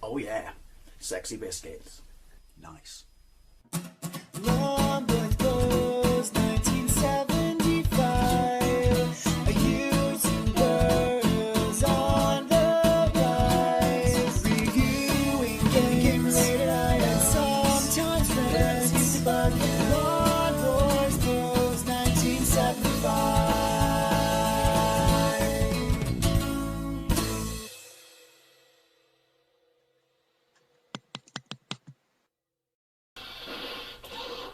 Oh yeah, sexy biscuits. Nice. Long boy clothes, 1975. Using girls on the rise. Reviewing games late at night and sometimes friends used to bug. Long boys clothes, 1975.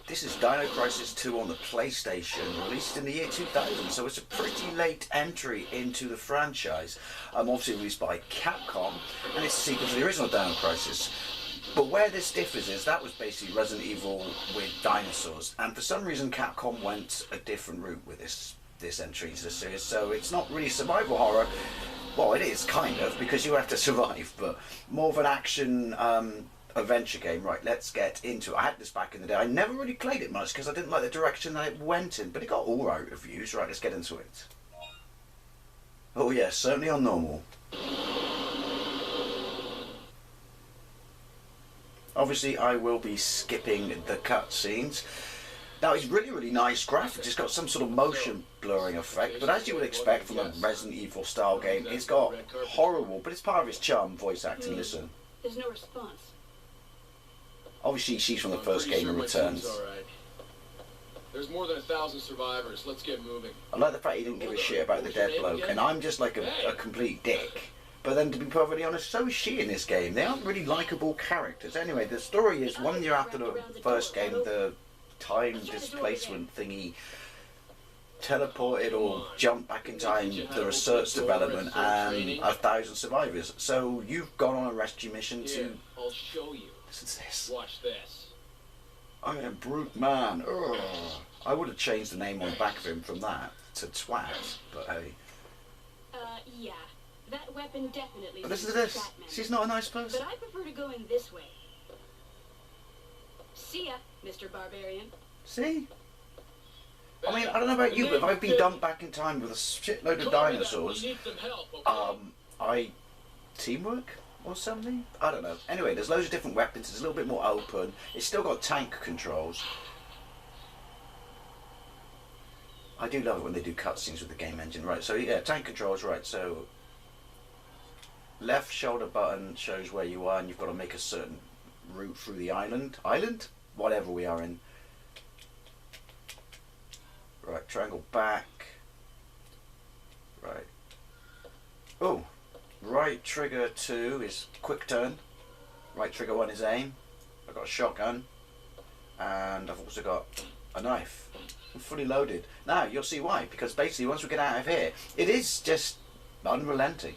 This is Dino Crisis 2 on the PlayStation, released in the year 2000, so it's a pretty late entry into the franchise. Obviously released by Capcom, and it's a sequel to the original Dino Crisis. But where this differs is that was basically Resident Evil with dinosaurs, and for some reason Capcom went a different route with this entry into the series, so it's not really survival horror. Well, it is, kind of, because you have to survive, but more of an action adventure game. Right, let's get into it. I had this back in the day. I never really played it much because I didn't like the direction that it went in, but it got alright reviews. Right, let's get into it. Oh yeah, certainly on normal. Obviously I will be skipping the cutscenes. Now it's really nice graphics. It's got some sort of motion blurring effect, but as you would expect from a Resident Evil style game, it's got horrible, but it's part of its charm, voice acting. Listen. There's no response. Obviously she's from the first game and returns. There's more than 1,000 survivors. Let's get moving. I like the fact he didn't give a shit about the dead bloke, and I'm just like a complete dick. But then, to be perfectly honest, so is she in this game. They aren't really likeable characters. Anyway, the story is 1 year after the first game, the time displacement thingy teleported or jumped back in time, the research development, and 1,000 survivors. So you've gone on a rescue mission to... I'll show you. Listen to this. Watch this. I am Brute Man. Ugh. I would have changed the name on the back of him from that to Twat, but hey. Yeah. That weapon definitely. But listen to this. She's not a nice person. But I prefer to go in this way. See ya, Mr. Barbarian. See? I mean, I don't know about you, but if I've been dumped back in time with a shitload of dinosaurs, teamwork or something? I don't know. Anyway, there's loads of different weapons. It's a little bit more open. It's still got tank controls. I do love it when they do cutscenes with the game engine. Right, so yeah, tank controls, right, so left shoulder button shows where you are, and you've got to make a certain route through the island? Whatever we are in. Right, triangle back. Right. Oh, right trigger 2 is quick turn. Right trigger 1 is aim. I've got a shotgun. And I've also got a knife. I'm fully loaded. Now, you'll see why. Because basically, once we get out of here, it is just unrelenting.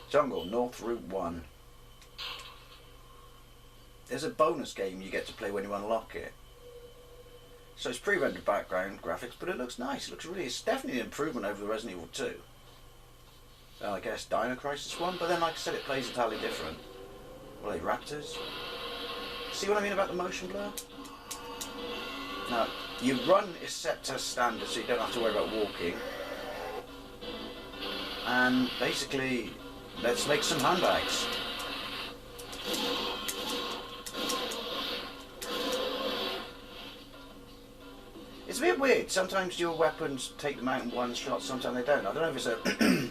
Jungle, North Route 1. There's a bonus game you get to play when you unlock it. So it's pre-rendered background graphics, but it looks nice. It looks really, it's definitely an improvement over the Resident Evil 2. I guess Dino Crisis 1, but then like I said, it plays entirely different. What are they, raptors? See what I mean about the motion blur? Now, you run is set to standard, so you don't have to worry about walking. And basically, let's make some handbags. It's a bit weird. Sometimes your weapons take them out in one shot, sometimes they don't. I don't know if it's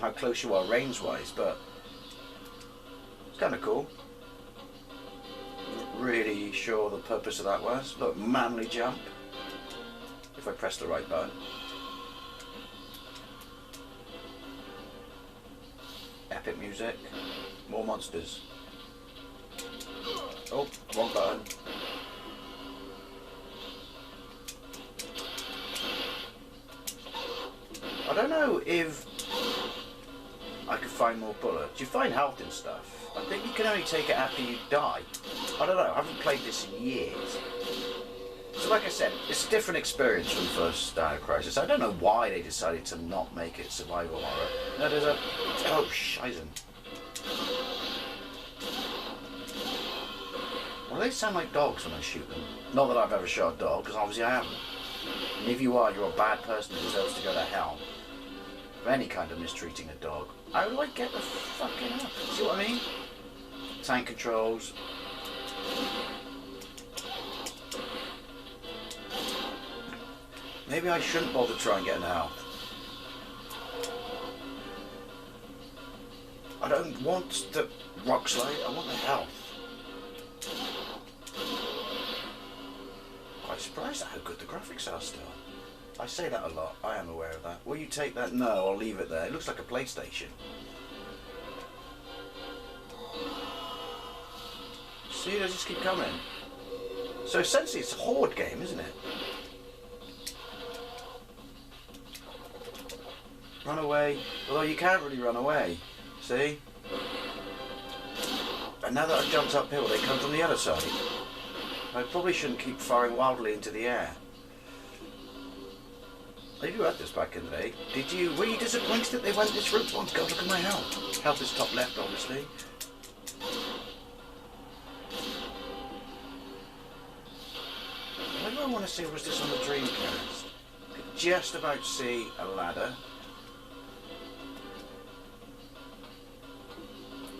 how close you are range-wise, but it's kind of cool. Not really sure the purpose of that was. Look, manly jump. If I press the right button. Epic music. More monsters. Oh, wrong button. I don't know if I could find more bullets. You find health and stuff. I think you can only take it after you die. I don't know, I haven't played this in years. So like I said, it's a different experience from the first Dino Crisis. I don't know why they decided to not make it survival horror. No, there's a... Oh, Scheißen. Well, they sound like dogs when I shoot them. Not that I've ever shot a dog, because obviously I haven't. And if you are, you're a bad person who deserves to go to hell. for any kind of mistreating a dog. How do I get the fucking up? See what I mean? Tank controls. Maybe I shouldn't bother trying getting health. I don't want the rock slide, I want the health. Quite surprised at how good the graphics are still. I say that a lot, I am aware of that. Will you take that? No, I'll leave it there. It looks like a PlayStation. See, they just keep coming. So essentially it's a horde game, isn't it? Run away. Although you can't really run away. See? And now that I've jumped uphill, they come from the other side. I probably shouldn't keep firing wildly into the air. Have you had this back in the day? Were you disappointed that they went this route? Oh God, look at my health. Health is top left, obviously. Why do I want to see, was this on the Dreamcast? Could just about see a ladder.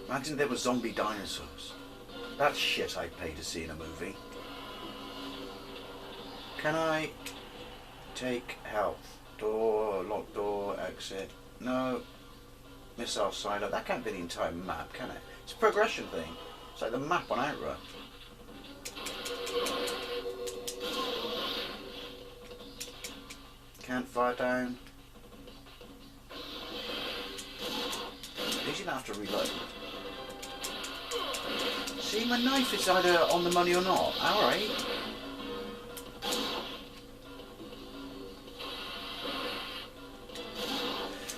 Imagine there were zombie dinosaurs. That's shit I'd pay to see in a movie. Can I take health? Door, locked door, exit. No. Missile silo. That can't be the entire map, can it? It's a progression thing. It's like the map on Outrun. Can't fire down. At least you don't have to reload. See, my knife is either on the money or not. Alright.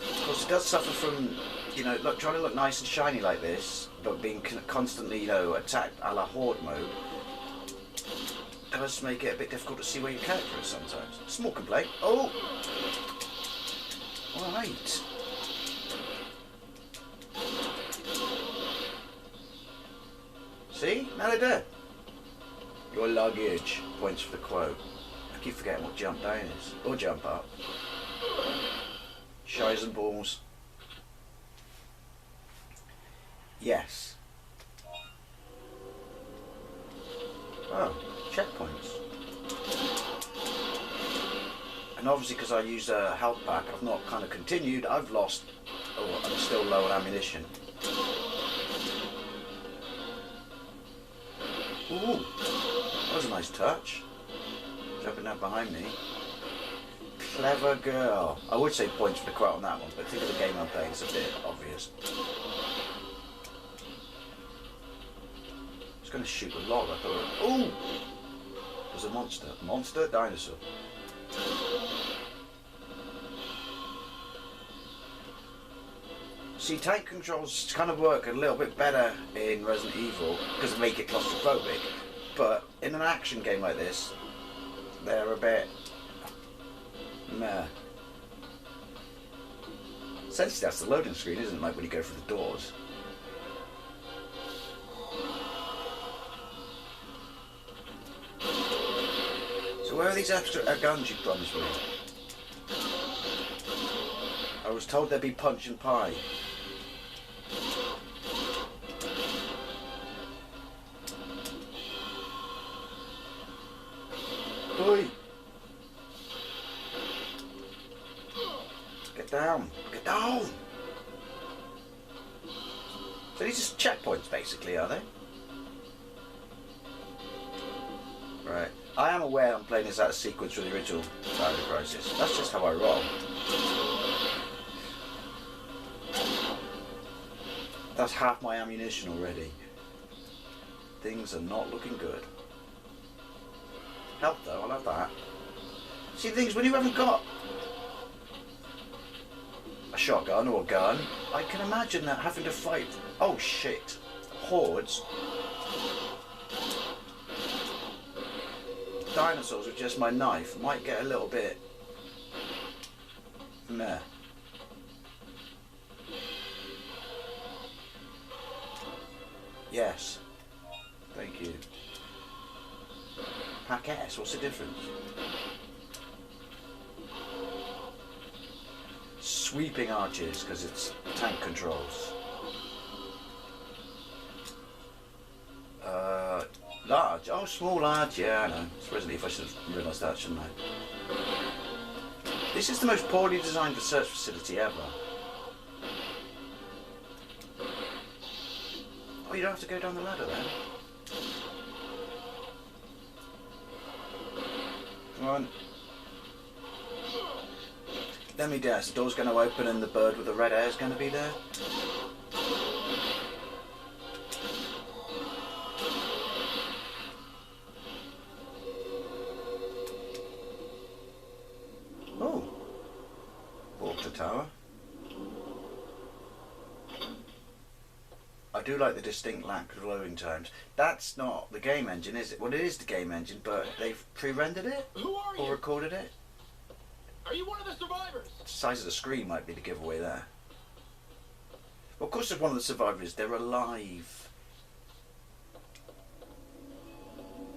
Of course, it does suffer from, you know, trying to look nice and shiny like this, but being constantly, you know, attacked a la horde mode. Does make it a bit difficult to see where your character is sometimes. Small complaint. Oh! Alright. See? Now they're dead. Your luggage. Points for the quote. I keep forgetting what jump down is. Or jump up. Shies and balls. Yes. Oh, checkpoints. And obviously because I used a health pack, I've not kind of continued. I've lost... Oh, I'm still low on ammunition. Ooh, that was a nice touch. Jumping down behind me. Clever girl. I would say points for the quote on that one, but think of the game I'm playing, it's a bit obvious. I was going to shoot a log, I thought. Ooh! There's a monster. Monster? Dinosaur. See, tank controls kind of work a little bit better in Resident Evil because they make it claustrophobic, but in an action game like this, they're a bit meh. Essentially, that's the loading screen, isn't it? Like when you go through the doors. So where are these extra guns you promised me? I was told there'd be punch and pie. Oi! Get down! Get down! So these are checkpoints basically, are they? Right. I am aware I'm playing this out of sequence with the original Dino Crisis. That's just how I roll. That's half my ammunition already. Things are not looking good. Help though, I'll have that. See things, when you haven't got a shotgun or a gun, I can imagine that having to fight, oh shit, hordes. Dinosaurs with just my knife might get a little bit meh. Yes. Thank you. Pack S, what's the difference? sweeping arches because it's tank controls. Large. Oh, small, large. Yeah, I know. Supposedly, if I should have realised that, shouldn't I? This is the most poorly designed research facility ever. Oh, you don't have to go down the ladder then. Come on. Let me guess, the door's going to open and the bird with the red hair is going to be there? Oh. Water tower. I do like the distinct lack of loading times. That's not the game engine, is it? Well, it is the game engine, but they've pre-rendered it? Who are Or you? recorded it? Are you one of the survivors? The size of the screen might be the giveaway there. Well, of course, there's one of the survivors. They're alive.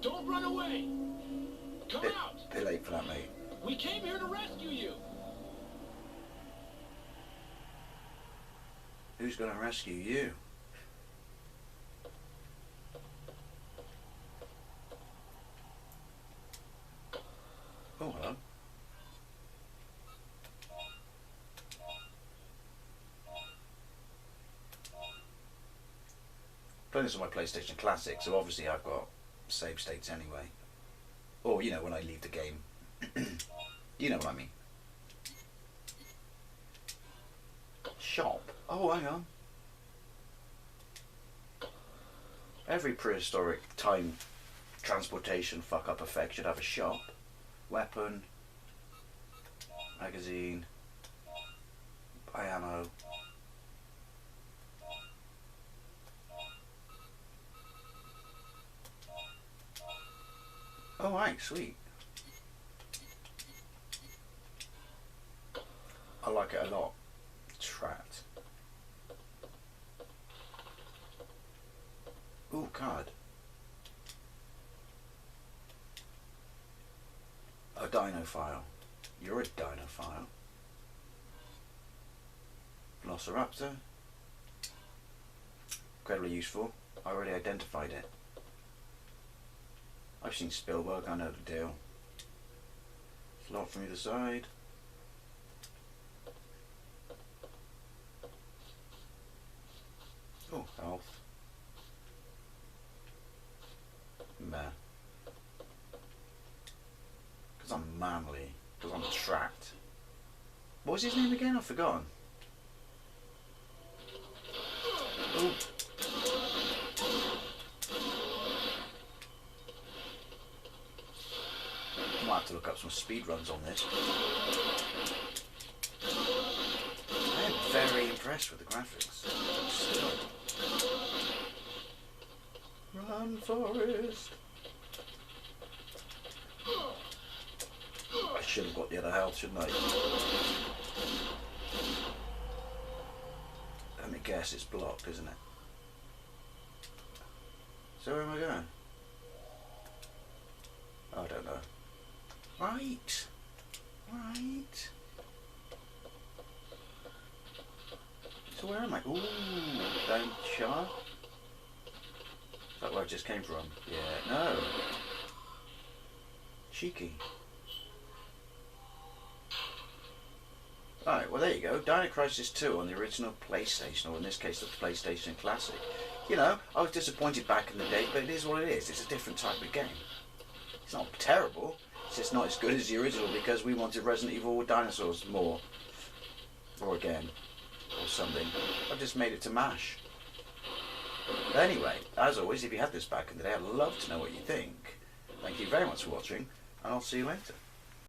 Don't run away. Come Bit, out. bit late for that, mate. We came here to rescue you. Who's going to rescue you? Oh, hello. Playing this on my PlayStation Classic, so obviously I've got save states anyway. Or, you know, when I leave the game. You know what I mean. Shop? Oh, hang on. Every prehistoric time transportation fuck-up effect should have a shop. Weapon. Magazine. Buy ammo. Oh, right, sweet. I like it a lot. Trapped. Ooh, card. A dino file. You're a dino file. Velociraptor. Incredibly useful. I already identified it. I've seen Spielberg, I know the deal. Slot from either side. Oh, health. Meh. Because I'm manly. Because I'm trapped. What was his name again? I've forgotten. Ooh. I might have to look up some speed runs on this. I am very impressed with the graphics. Still. Run, Forrest. I should have got the other health, shouldn't I? Let me guess, it's blocked, isn't it? So where am I going? Oh, I don't know. Right. Right. So where am I? Ooh, down Shah? Is that where I just came from? Yeah, no. Cheeky. Alright, well there you go. Dino Crisis 2 on the original PlayStation, or in this case the PlayStation Classic. You know, I was disappointed back in the day, but it is what it is. It's a different type of game. It's not terrible. It's just not as good as the original because we wanted Resident Evil with dinosaurs more. Or again. Or something. I've just made it to MASH. But anyway, as always, if you had this back in the day, I'd love to know what you think. Thank you very much for watching, and I'll see you later.